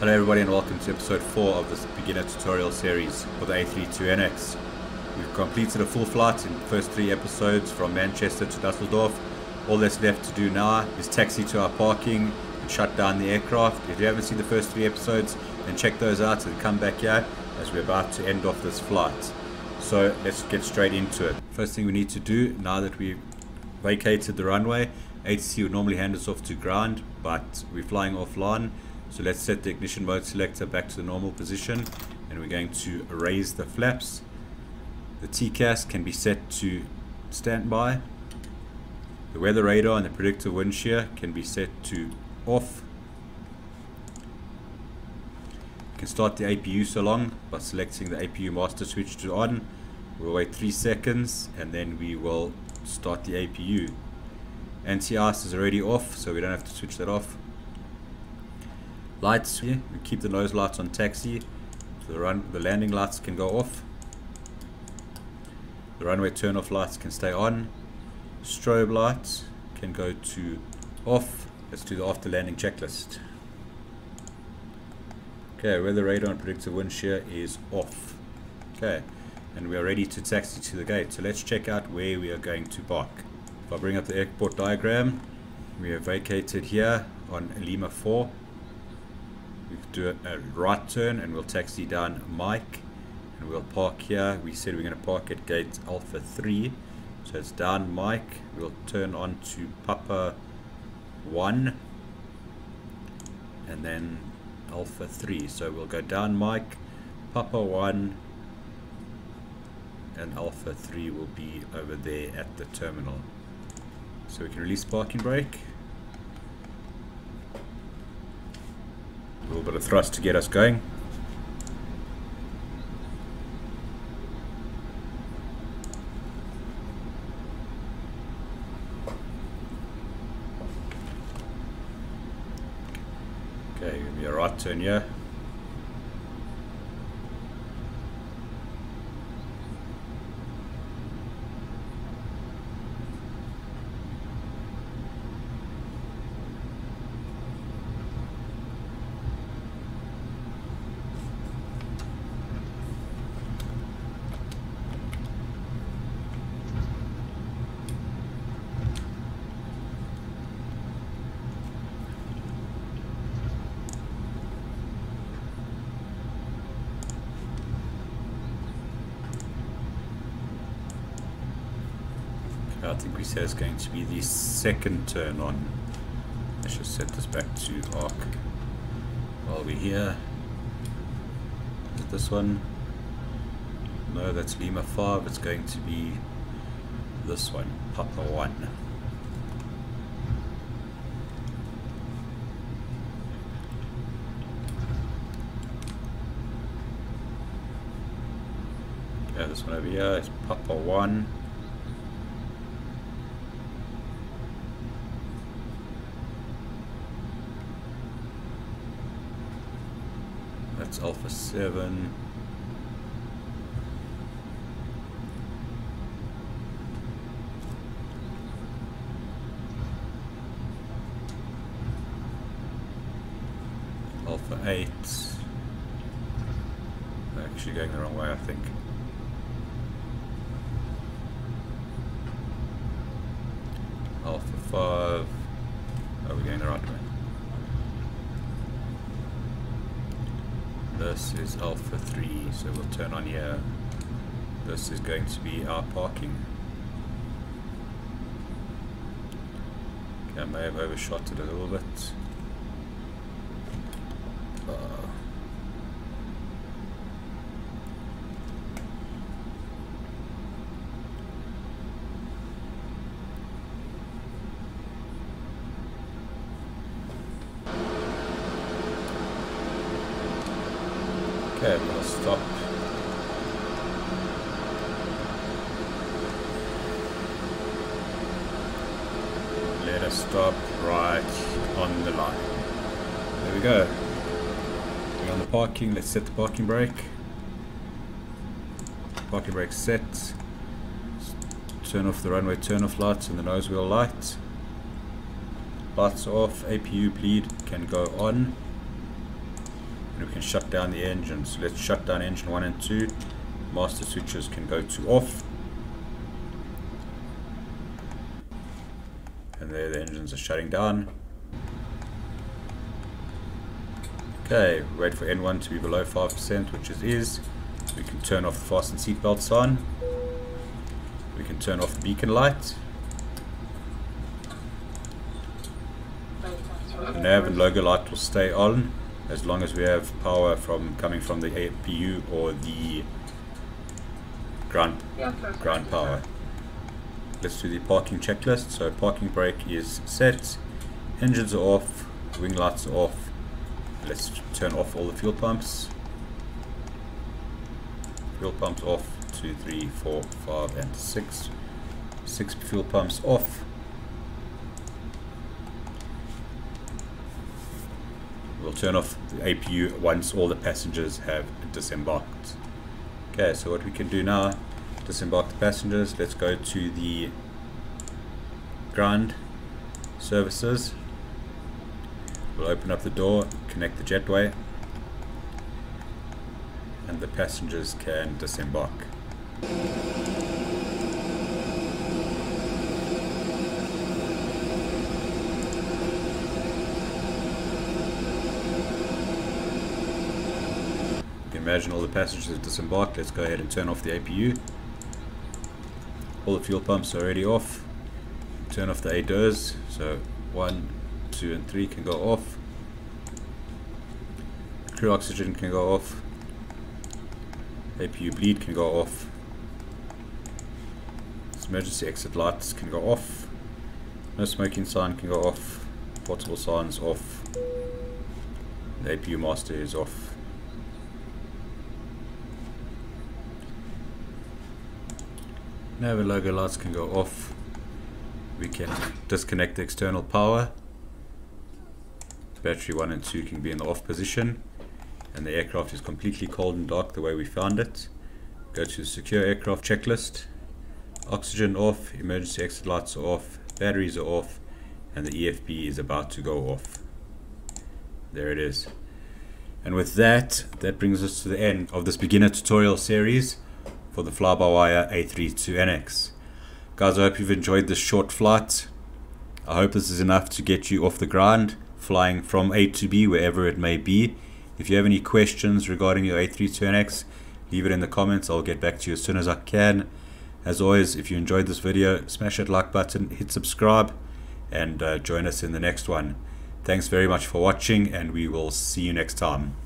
Hello everybody and welcome to episode 4 of this beginner tutorial series for the A32nx. We've completed a full flight in the first 3 episodes from Manchester to Dusseldorf. All that's left to do now is taxi to our parking and shut down the aircraft. If you haven't seen the first 3 episodes, then check those out and come back here as we're about to end off this flight. So let's get straight into it. First thing we need to do, now that we've vacated the runway, ATC would normally hand us off to ground, but we're flying offline. So let's set the ignition mode selector back to the normal position, and we're going to raise the flaps. The TCAS can be set to standby. The weather radar and the predictive wind shear can be set to off. You can start the APU so long by selecting the APU master switch to on. We'll wait 3 seconds and then we will start the APU. Anti-ice is already off, so we don't have to switch that off. Lights, we keep the nose lights on taxi, so the landing lights can go off. The runway turn off lights can stay on. Strobe lights can go to off. Let's do the after landing checklist. Okay, weather radar and predictive wind shear is off. Okay, and we are ready to taxi to the gate. So let's check out where we are going to park. If I bring up the airport diagram, we have vacated here on Lima 4. We could do a right turn and we'll taxi down Mike and we'll park here. We said we're going to park at gate Alpha 3, so it's down Mike. We'll turn on to Papa 1 and then Alpha 3, so we'll go down Mike, Papa 1 and Alpha 3 will be over there at the terminal. So we can release parking brake. A little bit of thrust to get us going. Okay, give me a right turn here. I think we said it's going to be the second turn on. Let's just set this back to arc while we're here. Is it this one? No, that's Lima 5. It's going to be this one, Papa 1. Okay, this one over here is Papa 1. That's Alpha 7. Alpha 8. They're actually going the wrong way, I think. Alpha 5. Oh, we're going the right way. This is Alpha 3, so we'll turn on here. This is going to be our parking. Okay, I may have overshot it a little bit. Okay, we'll stop. Let us stop right on the line. There we go. We're on the parking. Let's set the parking brake. Parking brake set. Turn off the runway turn off lights and the nose wheel light. Lights off, APU bleed can go on. and we can shut down the engine. So let's shut down engine 1 and 2. Master switches can go to off, and there the engines are shutting down. Okay, wait for N1 to be below 5%, which it is. We can turn off the fasten seatbelts on. We can turn off the beacon light. The nav and logo light will stay on as long as we have power coming from the APU or the ground power. Let's do the parking checklist. So parking brake is set, engines are off, wing lights are off. Let's turn off all the fuel pumps. Fuel pumps off. 2, 3, 4, 5 and 6. 6 fuel pumps off. We'll turn off the APU once all the passengers have disembarked. Okay, so what we can do now, disembark the passengers. Let's go to the ground services. We'll open up the door, connect the jetway, and the passengers can disembark. Imagine all the passengers have disembarked. Let's go ahead and turn off the APU. All the fuel pumps are already off. Turn off the A doors. So 1, 2 and 3 can go off. Crew oxygen can go off. APU bleed can go off. Emergency exit lights can go off. No smoking sign can go off. Portable signs off. The APU master is off. Nav and logo lights can go off. We can disconnect the external power. Battery 1 and 2 can be in the off position, and the aircraft is completely cold and dark the way we found it. Go to the secure aircraft checklist. Oxygen off, emergency exit lights are off, batteries are off, and the EFB is about to go off. There it is. And with that brings us to the end of this beginner tutorial series for the FlyByWire A32nx. Guys, I hope you've enjoyed this short flight. I hope this is enough to get you off the ground, flying from A to B, wherever it may be. If you have any questions regarding your A32nx, leave it in the comments. I'll get back to you as soon as I can. As always, if you enjoyed this video, smash that like button, hit subscribe, and join us in the next one. Thanks very much for watching, and we will see you next time.